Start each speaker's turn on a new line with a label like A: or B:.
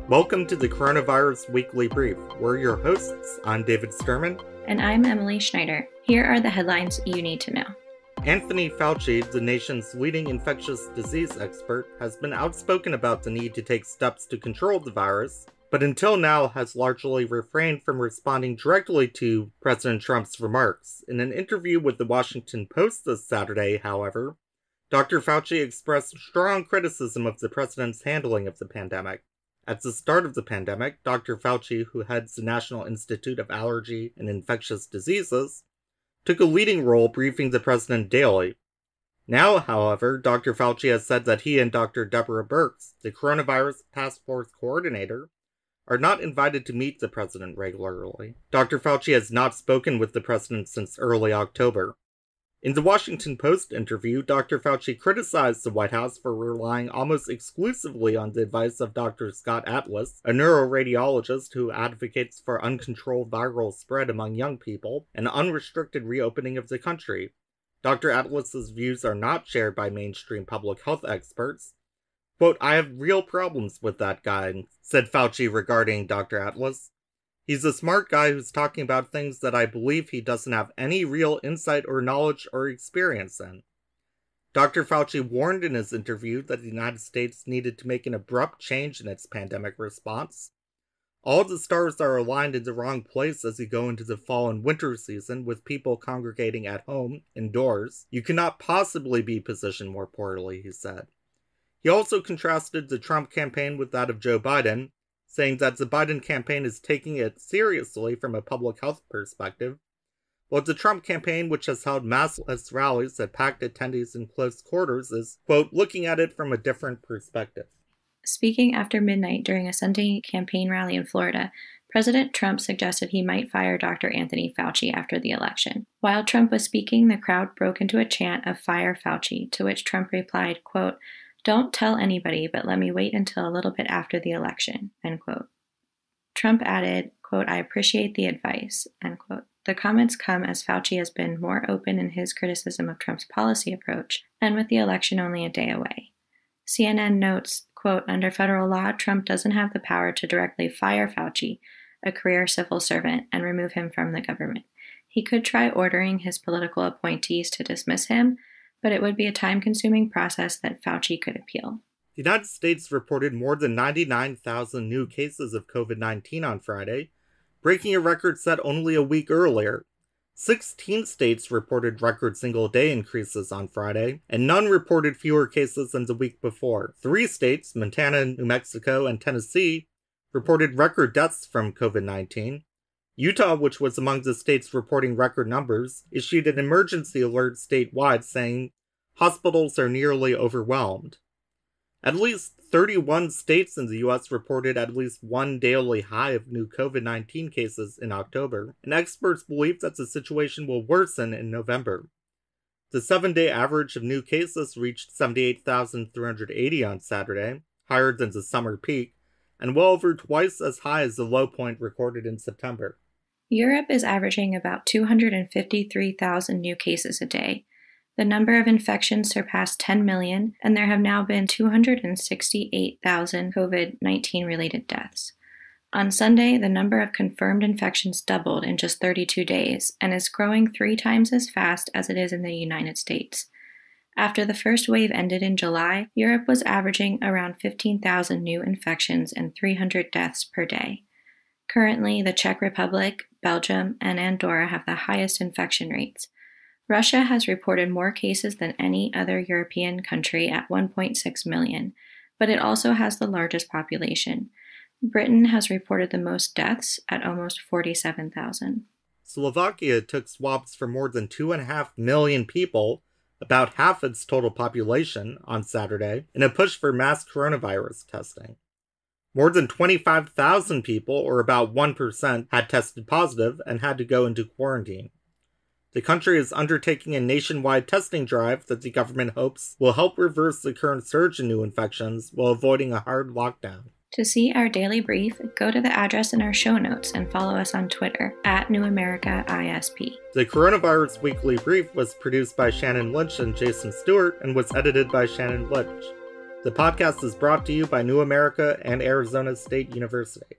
A: Welcome to the Coronavirus Weekly Brief. We're your hosts. I'm David Sterman.
B: And I'm Emily Schneider. Here are the headlines you need to know.
A: Anthony Fauci, the nation's leading infectious disease expert, has been outspoken about the need to take steps to control the virus, but until now has largely refrained from responding directly to President Trump's remarks. In an interview with the Washington Post this Saturday, however, Dr. Fauci expressed strong criticism of the president's handling of the pandemic. At the start of the pandemic, Dr. Fauci, who heads the National Institute of Allergy and Infectious Diseases, took a leading role briefing the president daily. Now, however, Dr. Fauci has said that he and Dr. Deborah Birx, the coronavirus task force coordinator, are not invited to meet the president regularly. Dr. Fauci has not spoken with the president since early October. In the Washington Post interview, Dr. Fauci criticized the White House for relying almost exclusively on the advice of Dr. Scott Atlas, a neuroradiologist who advocates for uncontrolled viral spread among young people and unrestricted reopening of the country. Dr. Atlas's views are not shared by mainstream public health experts. Quote, "I have real problems with that guy," said Fauci regarding Dr. Atlas. "He's a smart guy who's talking about things that I believe he doesn't have any real insight or knowledge or experience in." Dr. Fauci warned in his interview that the United States needed to make an abrupt change in its pandemic response. "All the stars are aligned in the wrong place as you go into the fall and winter season with people congregating at home, indoors. You cannot possibly be positioned more poorly," he said. He also contrasted the Trump campaign with that of Joe Biden, saying that the Biden campaign is taking it seriously from a public health perspective, while the Trump campaign, which has held massless rallies that packed attendees in close quarters, is, quote, looking at it from a different perspective.
B: Speaking after midnight during a Sunday campaign rally in Florida, President Trump suggested he might fire Dr. Anthony Fauci after the election. While Trump was speaking, the crowd broke into a chant of "Fire Fauci," to which Trump replied, quote, "Don't tell anybody, but let me wait until a little bit after the election," end quote. Trump added, quote, "I appreciate the advice," end quote. The comments come as Fauci has been more open in his criticism of Trump's policy approach, and with the election only a day away. CNN notes, quote, "Under federal law, Trump doesn't have the power to directly fire Fauci, a career civil servant, and remove him from the government. He could try ordering his political appointees to dismiss him, but it would be a time-consuming process that Fauci could appeal."
A: The United States reported more than 99,000 new cases of COVID-19 on Friday, breaking a record set only a week earlier. 16 states reported record single-day increases on Friday, and none reported fewer cases than the week before. 3 states, Montana, New Mexico, and Tennessee, reported record deaths from COVID-19. Utah, which was among the states reporting record numbers, issued an emergency alert statewide saying hospitals are nearly overwhelmed. At least 31 states in the U.S. reported at least one daily high of new COVID-19 cases in October, and experts believe that the situation will worsen in November. The 7-day average of new cases reached 78,380 on Saturday, higher than the summer peak, and well over twice as high as the low point recorded in September.
B: Europe is averaging about 253,000 new cases a day. The number of infections surpassed 10 million, and there have now been 268,000 COVID-19 related deaths. On Sunday, the number of confirmed infections doubled in just 32 days and is growing 3 times as fast as it is in the United States. After the first wave ended in July, Europe was averaging around 15,000 new infections and 300 deaths per day. Currently, the Czech Republic, Belgium, and Andorra have the highest infection rates. Russia has reported more cases than any other European country at 1.6 million, but it also has the largest population. Britain has reported the most deaths at almost 47,000.
A: Slovakia took swabs for more than 2.5 million people, about half its total population, on Saturday, in a push for mass coronavirus testing. More than 25,000 people, or about 1%, had tested positive and had to go into quarantine. The country is undertaking a nationwide testing drive that the government hopes will help reverse the current surge in new infections while avoiding a hard lockdown.
B: To see our daily brief, go to the address in our show notes and follow us on Twitter @NewAmericaISP.
A: The Coronavirus Weekly Brief was produced by Shannon Lynch and Jason Stewart and was edited by Shannon Lynch. The podcast is brought to you by New America and Arizona State University.